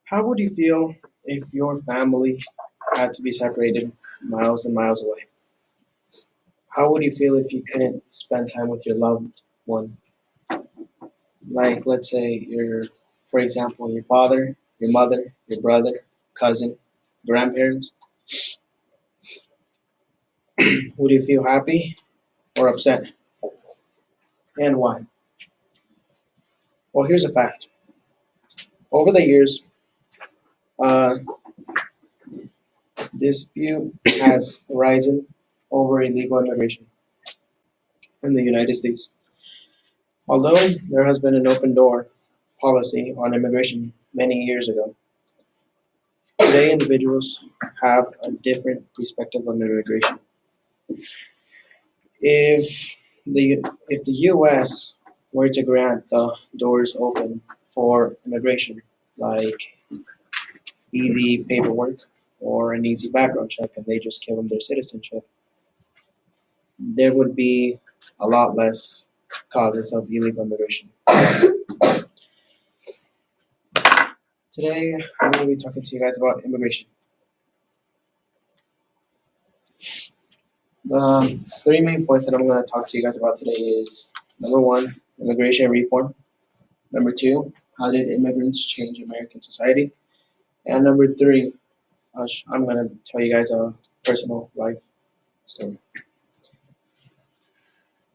How would you feel if your family had to be separated miles and miles away? How would you feel if you couldn't spend time with your loved one? Like, let's say for example, your father, your mother, your brother, cousin, grandparents. Would you feel happy or upset? And why? Well, here's a fact. Over the years, uh, dispute has arisen over illegal immigration in the United States. Although there has been an open door policy on immigration many years ago, today individuals have a different perspective on immigration. If the U.S. were to grant the doors open for immigration, like easy paperwork or an easy background check, and they just give them their citizenship, there would be a lot less causes of illegal immigration. Today, I'm going to be talking to you guys about immigration. The three main points that I'm going to talk to you guys about today is number one, immigration reform. Number two, how did immigrants change American society? And number three, I'm going to tell you guys a personal life story.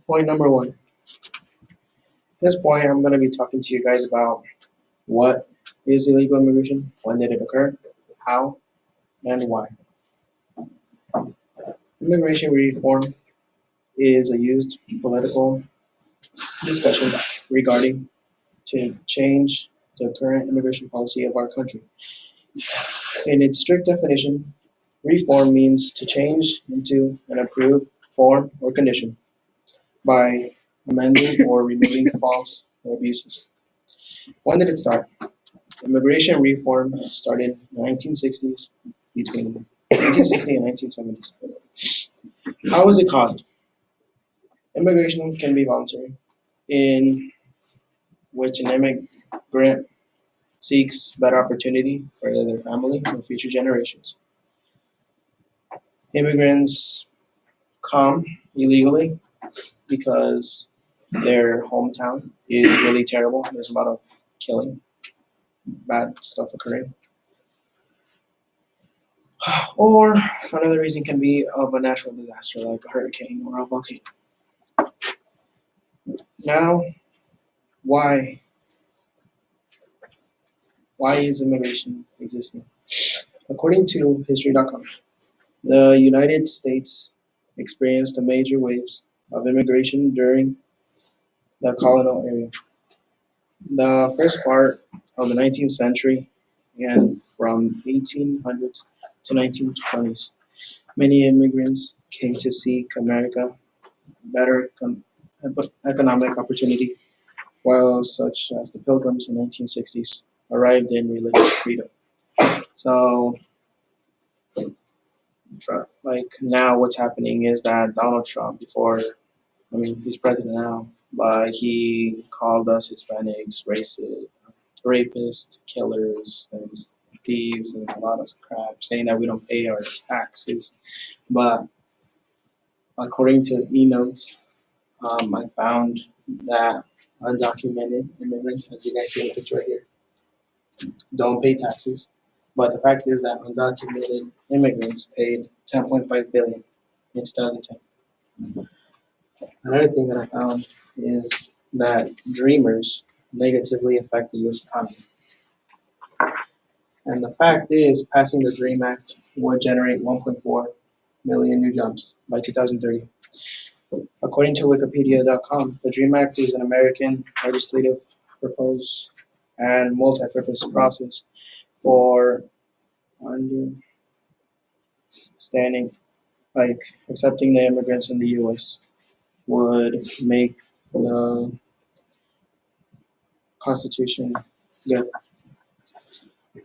Point number one. At this point, I'm going to be talking to you guys about what is illegal immigration, when did it occur, how, and why. Immigration reform is a used political discussion regarding to change the current immigration policy of our country. In its strict definition, reform means to change into an approved form or condition by amending or removing false or abuses. When did it start? Immigration reform started in the 1960s, between 1960 and 1970s. How was it caused? Immigration can be voluntary, in which an immigrant seeks better opportunity for their family and future generations. Immigrants come illegally because their hometown is really terrible. There's a lot of killing, bad stuff occurring. Or another reason can be of a natural disaster like a hurricane or a volcano. Now, why? Why is immigration existing? According to history.com, the United States experienced a major waves of immigration during the colonial era. The first part of the 19th century and from 1800s to 1920s, many immigrants came to seek America better economic opportunity, while such as the Pilgrims in 1960s arrived in religious freedom. So, like now, what's happening is that Donald Trump, he's president now, but he called us Hispanics racist, rapists, killers, and thieves, and a lot of crap, saying that we don't pay our taxes. But according to e-notes, I found that undocumented immigrants, as you guys see in the picture right here, don't pay taxes. But the fact is that undocumented immigrants paid 10.5 billion in 2010. Another thing that I found is that dreamers negatively affect the U.S. economy. And the fact is, passing the DREAM Act would generate 1.4 million new jobs by 2030. According to Wikipedia.com, the DREAM Act is an American legislative proposed and multi-purpose process for understanding, like accepting the immigrants in the U.S. would make the Constitution good.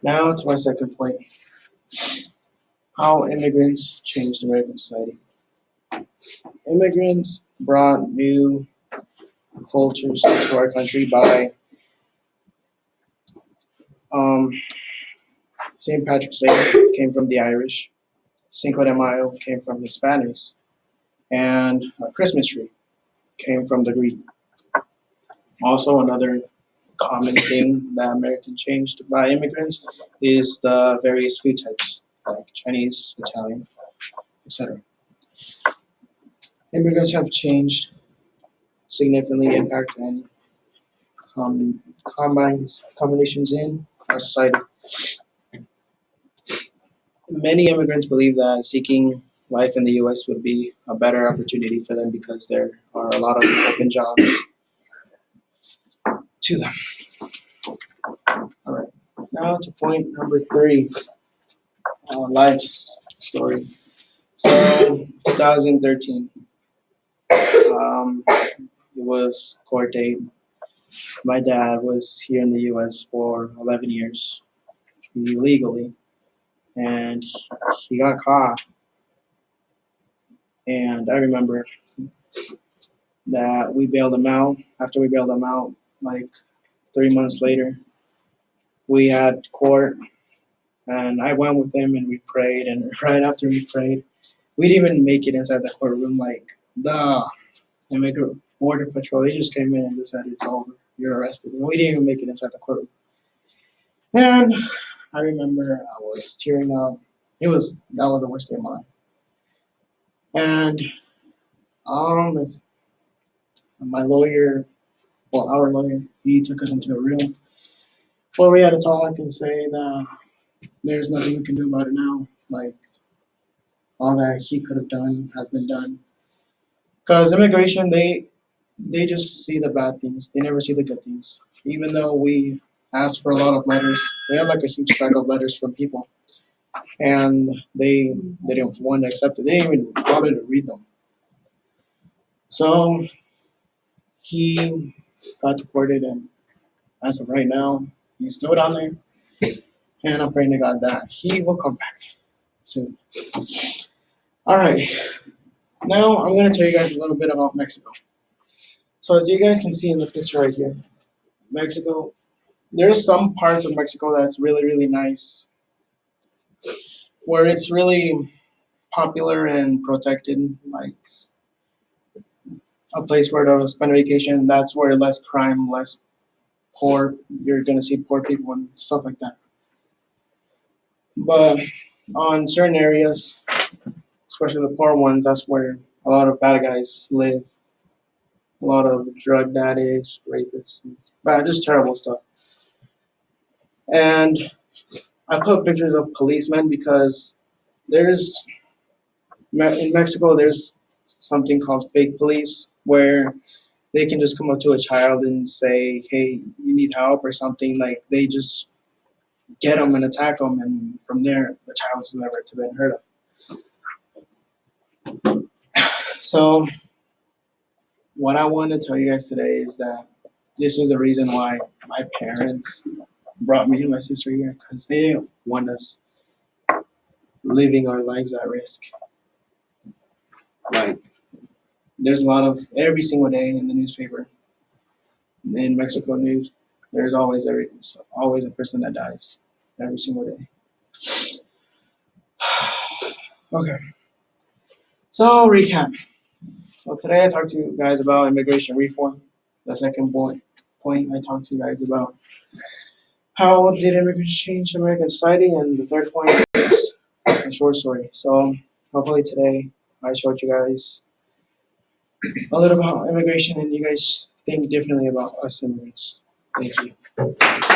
Now to my second point, how immigrants changed American society. Immigrants brought new cultures to our country by um, St. Patrick's Day came from the Irish. Cinco de Mayo came from Hispanics. And a Christmas tree came from the Greek. Also, another common thing that Americans changed by immigrants is the various food types, like Chinese, Italian, etc. Immigrants have changed significantly impact and combinations in our society. Many immigrants believe that seeking life in the U.S. would be a better opportunity for them because there are a lot of open jobs to them. All right, now to point number three, life story. So, 2013, it was court date. My dad was here in the U.S. for 11 years illegally, and he got caught. And I remember that we bailed him out. After we bailed him out, like 3 months later, we had court, and I went with him and we prayed. And right after we prayed, we didn't even make it inside the courtroom. Like the immigrant border patrol, they just came in and just said it's over, you're arrested, and we didn't even make it inside the courtroom. And I remember I was tearing up. That was the worst day of my life. And it's, my lawyer, well, our lawyer, he took us into a room where we had to talk and say that there's nothing we can do about it now. Like all that he could have done has been done. Because immigration, they just see the bad things. They never see the good things. Even though we asked for a lot of letters, we had like a huge stack of letters from people, and they didn't want to accept it. They didn't even bother to read them. So he got deported, and as of right now, he's still down there. And I'm praying to God that he will come back soon. All right, now I'm going to tell you guys a little bit about Mexico. So as you guys can see in the picture right here, Mexico, there's some parts of Mexico that's really, really nice, where it's really popular and protected, like a place where to spend a vacation. That's where less crime, less poor, you're going to see poor people and stuff like that. But on certain areas, especially the poor ones, that's where a lot of bad guys live. A lot of drug addicts, rapists, bad, just terrible stuff. And I put pictures of policemen because there's in Mexico there's something called fake police where they can just come up to a child and say, "Hey, you need help" or something. Like they just get them and attack them, and from there the child's never to been heard of. So what I want to tell you guys today is that this is the reason why my parents brought me and my sister here, because they didn't want us living our lives at risk. Like there's a lot of every single day in the newspaper, in Mexico news, there's always a person that dies every single day. Okay, so recap. So today I talked to you guys about immigration reform. The second point I talked to you guys about how did immigrants change American society, and the third point is a short story. So hopefully today I showed you guys a little about immigration and you guys think differently about us immigrants. Thank you.